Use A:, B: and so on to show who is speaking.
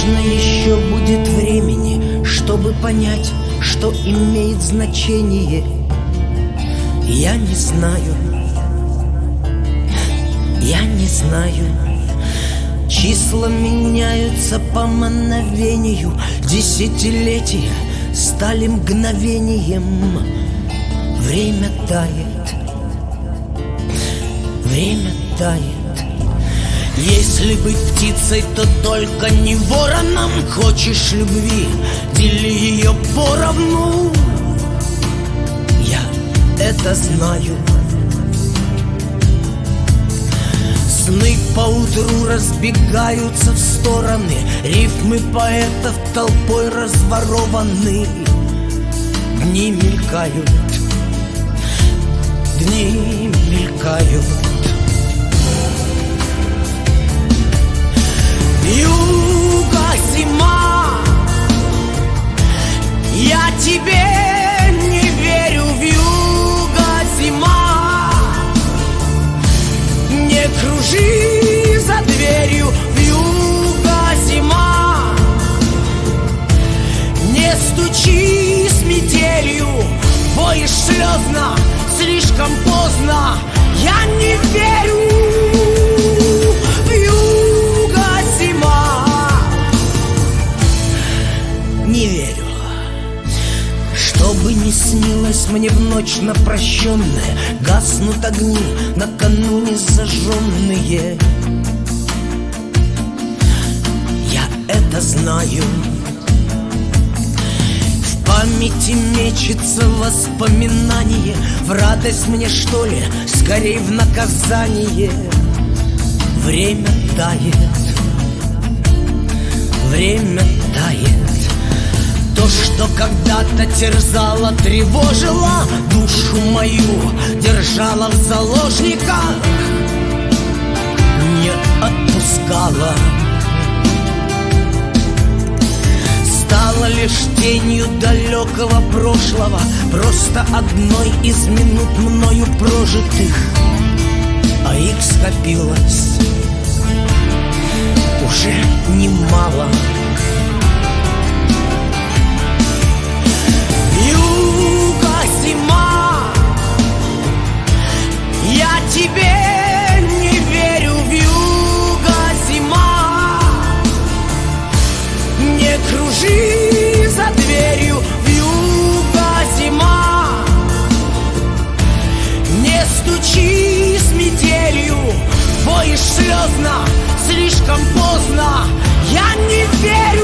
A: Возможно, еще будет времени, чтобы понять, что имеет значение. Я не знаю, я не знаю. Числа меняются по мгновению, десятилетия стали мгновением. Время тает, время тает. Если быть птицей, то только не вороном. Хочешь любви, дели ее поровну. Я это знаю. Сны поутру разбегаются в стороны, рифмы поэтов толпой разворованы. Дни мелькают, дни мелькают. Вьюга, зима, я тебе не верю. Вьюга, зима, не кружи за дверью. Вьюга, зима, не стучи с метелью. Воешь слезно, слишком поздно. Я не верю. Не верю. Что бы ни снилось мне в ночь напрощенная, гаснут огни накануне зажженные. Я это знаю. В памяти мечется воспоминание. В радость мне, что ли, скорее в наказание. Время тает, время тает. То, что когда-то терзало, тревожило душу мою, держала в заложниках, не отпускала. Стала лишь тенью далекого прошлого, просто одной из минут мною прожитых. А их скопилось уже немало. Вьюга, зима, я тебе не верю. Вьюга, зима, не кружи за дверью. Вьюга, зима, не стучи с метелью. Воешь слезно, слишком поздно. Я не верю.